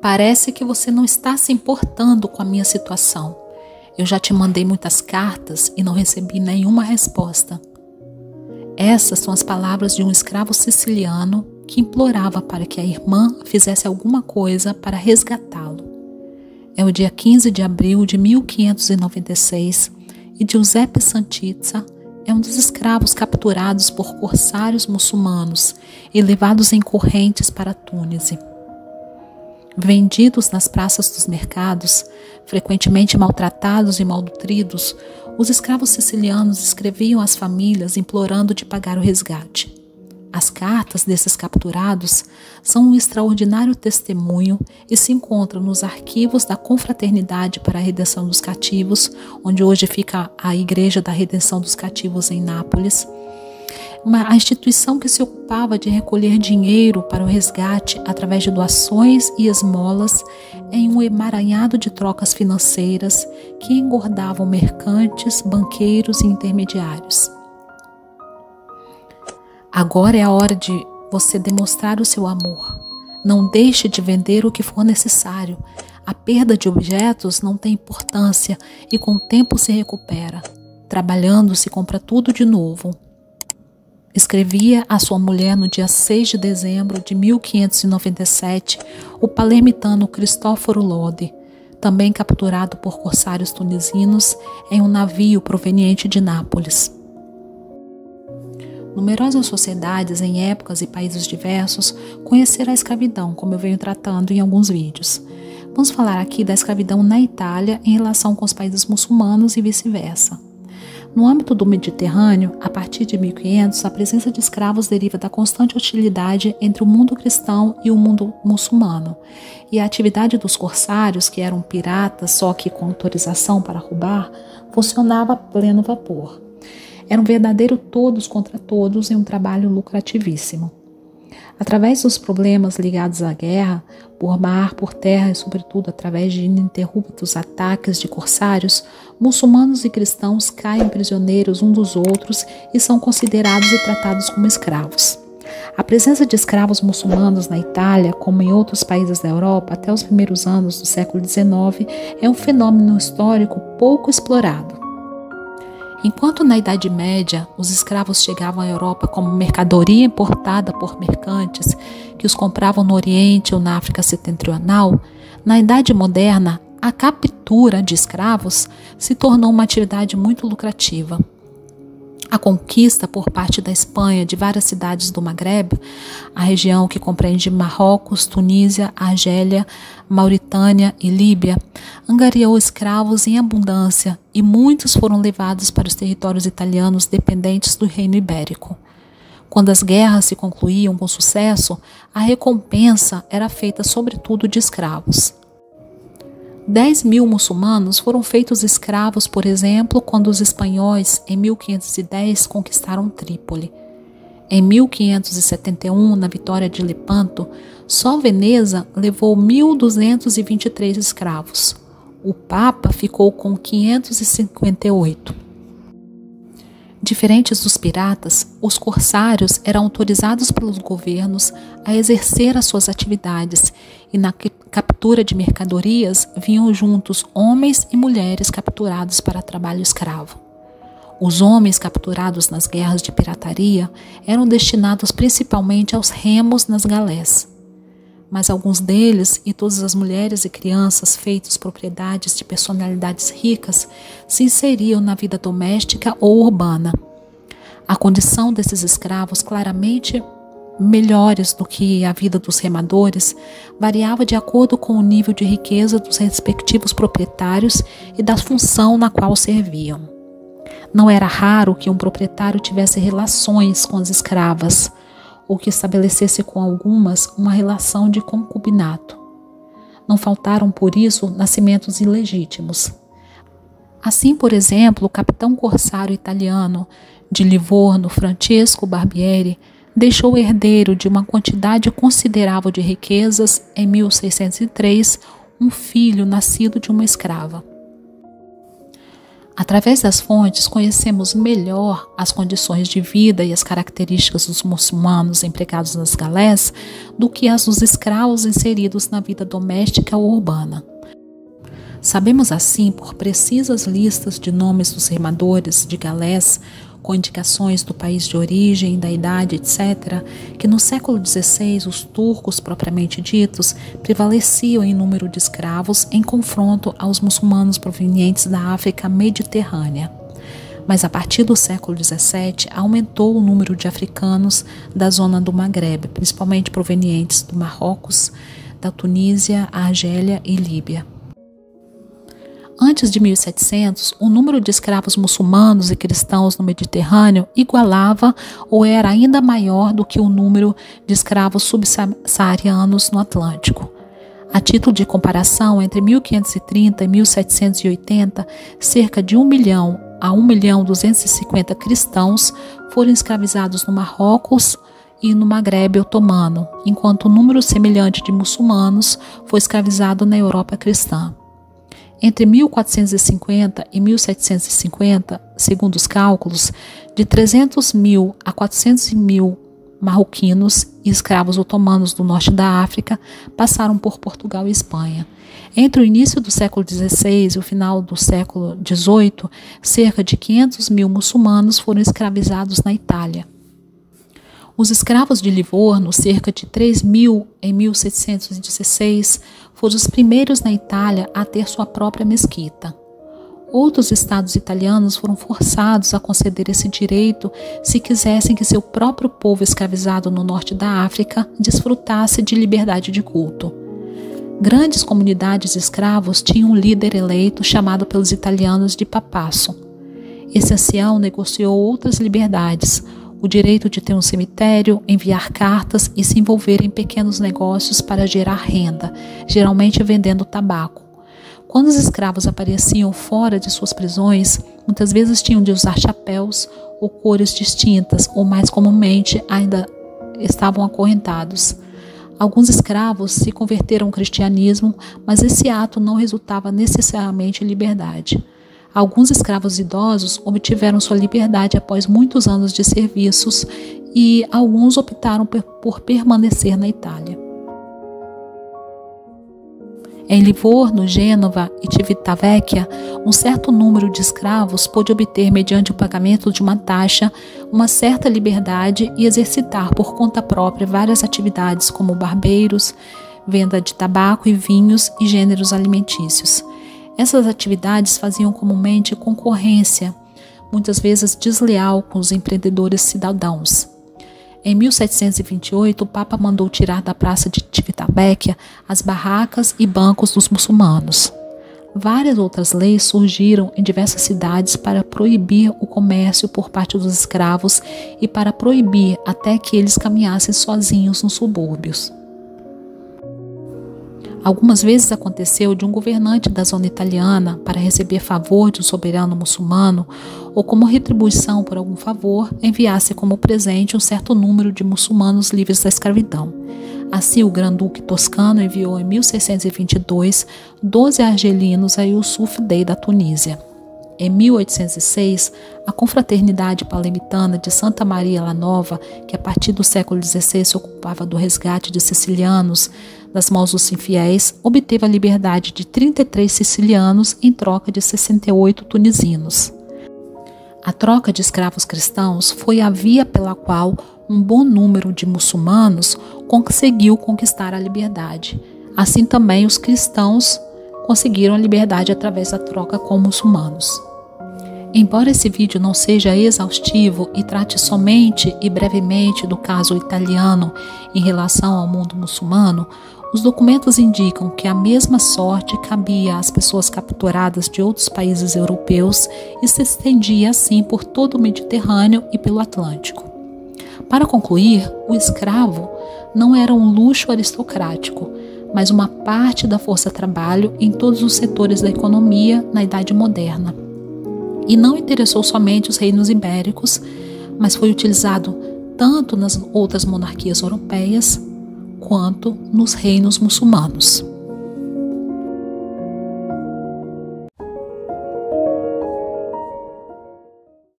Parece que você não está se importando com a minha situação. Eu já te mandei muitas cartas e não recebi nenhuma resposta. Essas são as palavras de um escravo siciliano que implorava para que a irmã fizesse alguma coisa para resgatá-lo. É o dia 15 de abril de 1596 e Giuseppe Santizza é um dos escravos capturados por corsários muçulmanos e levados em correntes para Túnise. Vendidos nas praças dos mercados, frequentemente maltratados e malnutridos, os escravos sicilianos escreviam às famílias implorando de pagar o resgate. As cartas desses capturados são um extraordinário testemunho e se encontram nos arquivos da Confraternidade para a Redenção dos Cativos, onde hoje fica a Igreja da Redenção dos Cativos em Nápoles, a instituição que se ocupava de recolher dinheiro para o resgate através de doações e esmolas em um emaranhado de trocas financeiras que engordavam mercantes, banqueiros e intermediários. Agora é a hora de você demonstrar o seu amor. Não deixe de vender o que for necessário. A perda de objetos não tem importância e com o tempo se recupera. Trabalhando se compra tudo de novo. Escrevia à sua mulher no dia 6 de dezembro de 1597 o palermitano Cristoforo Lodi, também capturado por corsários tunisinos em um navio proveniente de Nápoles. Numerosas sociedades em épocas e países diversos conheceram a escravidão, como eu venho tratando em alguns vídeos. Vamos falar aqui da escravidão na Itália em relação com os países muçulmanos e vice-versa. No âmbito do Mediterrâneo, a partir de 1500, a presença de escravos deriva da constante hostilidade entre o mundo cristão e o mundo muçulmano, e a atividade dos corsários, que eram piratas, só que com autorização para roubar, funcionava a pleno vapor. Era um verdadeiro todos contra todos e um trabalho lucrativíssimo. Através dos problemas ligados à guerra, por mar, por terra e sobretudo através de ininterruptos ataques de corsários, muçulmanos e cristãos caem prisioneiros uns dos outros e são considerados e tratados como escravos. A presença de escravos muçulmanos na Itália, como em outros países da Europa, até os primeiros anos do século XIX, é um fenômeno histórico pouco explorado. Enquanto na Idade Média os escravos chegavam à Europa como mercadoria importada por mercantes que os compravam no Oriente ou na África Setentrional, na Idade Moderna a captura de escravos se tornou uma atividade muito lucrativa. A conquista por parte da Espanha de várias cidades do Maghreb, a região que compreende Marrocos, Tunísia, Argélia, Mauritânia e Líbia, angariou escravos em abundância e muitos foram levados para os territórios italianos dependentes do Reino Ibérico. Quando as guerras se concluíam com sucesso, a recompensa era feita sobretudo de escravos. 10.000 muçulmanos foram feitos escravos, por exemplo, quando os espanhóis, em 1510, conquistaram Trípoli. Em 1571, na vitória de Lepanto, só Veneza levou 1.223 escravos. O Papa ficou com 558. Diferentes dos piratas, os corsários eram autorizados pelos governos a exercer as suas atividades e na captura de mercadorias vinham juntos homens e mulheres capturados para trabalho escravo. Os homens capturados nas guerras de pirataria eram destinados principalmente aos remos nas galés. Mas alguns deles e todas as mulheres e crianças feitos propriedades de personalidades ricas se inseriam na vida doméstica ou urbana. A condição desses escravos, claramente melhores do que a vida dos remadores, variava de acordo com o nível de riqueza dos respectivos proprietários e da função na qual serviam. Não era raro que um proprietário tivesse relações com as escravas, ou que estabelecesse com algumas uma relação de concubinato. Não faltaram, por isso, nascimentos ilegítimos. Assim, por exemplo, o capitão corsário italiano de Livorno, Francesco Barbieri, deixou herdeiro de uma quantidade considerável de riquezas em 1603, um filho nascido de uma escrava. Através das fontes, conhecemos melhor as condições de vida e as características dos muçulmanos empregados nas galés do que as dos escravos inseridos na vida doméstica ou urbana. Sabemos assim, por precisas listas de nomes dos remadores de galés, com indicações do país de origem, da idade, etc., que no século XVI os turcos propriamente ditos prevaleciam em número de escravos em confronto aos muçulmanos provenientes da África mediterrânea. Mas a partir do século XVII aumentou o número de africanos da zona do Maghreb, principalmente provenientes do Marrocos, da Tunísia, Argélia e Líbia. Antes de 1700, o número de escravos muçulmanos e cristãos no Mediterrâneo igualava ou era ainda maior do que o número de escravos subsaarianos no Atlântico. A título de comparação, entre 1530 e 1780, cerca de 1 milhão a 1.250.000 cristãos foram escravizados no Marrocos e no Maghreb otomano, enquanto um número semelhante de muçulmanos foi escravizado na Europa cristã. Entre 1450 e 1750, segundo os cálculos, de 300.000 a 400.000 marroquinos e escravos otomanos do norte da África passaram por Portugal e Espanha. Entre o início do século XVI e o final do século XVIII, cerca de 500.000 muçulmanos foram escravizados na Itália. Os escravos de Livorno, cerca de 3.000 em 1716, foram os primeiros na Itália a ter sua própria mesquita. Outros estados italianos foram forçados a conceder esse direito se quisessem que seu próprio povo escravizado no norte da África desfrutasse de liberdade de culto. Grandes comunidades de escravos tinham um líder eleito chamado pelos italianos de papasso. Esse ancião negociou outras liberdades, o direito de ter um cemitério, enviar cartas e se envolver em pequenos negócios para gerar renda, geralmente vendendo tabaco. Quando os escravos apareciam fora de suas prisões, muitas vezes tinham de usar chapéus ou cores distintas, ou mais comumente ainda estavam acorrentados. Alguns escravos se converteram ao cristianismo, mas esse ato não resultava necessariamente em liberdade. Alguns escravos idosos obtiveram sua liberdade após muitos anos de serviços e alguns optaram por permanecer na Itália. Em Livorno, Gênova e Civitavecchia, um certo número de escravos pôde obter, mediante o pagamento de uma taxa, uma certa liberdade e exercitar por conta própria várias atividades como barbeiros, venda de tabaco e vinhos e gêneros alimentícios. Essas atividades faziam comumente concorrência, muitas vezes desleal, com os empreendedores cidadãos. Em 1728, o Papa mandou tirar da praça de Civitavecchia as barracas e bancos dos muçulmanos. Várias outras leis surgiram em diversas cidades para proibir o comércio por parte dos escravos e para proibir até que eles caminhassem sozinhos nos subúrbios. Algumas vezes aconteceu de um governante da zona italiana, para receber favor de um soberano muçulmano ou como retribuição por algum favor, enviasse como presente um certo número de muçulmanos livres da escravidão. Assim, o Grão-Duque Toscano enviou em 1622 12 argelinos a Yusuf Bey da Tunísia. Em 1806, a confraternidade palemitana de Santa Maria la Nova, que a partir do século XVI se ocupava do resgate de sicilianos das mãos dos infiéis, obteve a liberdade de 33 sicilianos em troca de 68 tunisinos. A troca de escravos cristãos foi a via pela qual um bom número de muçulmanos conseguiu conquistar a liberdade. Assim também os cristãos conseguiram a liberdade através da troca com muçulmanos. Embora esse vídeo não seja exaustivo e trate somente e brevemente do caso italiano em relação ao mundo muçulmano, os documentos indicam que a mesma sorte cabia às pessoas capturadas de outros países europeus e se estendia assim por todo o Mediterrâneo e pelo Atlântico. Para concluir, o escravo não era um luxo aristocrático, mas uma parte da força-trabalho em todos os setores da economia na Idade Moderna. E não interessou somente os reinos ibéricos, mas foi utilizado tanto nas outras monarquias europeias quanto nos reinos muçulmanos.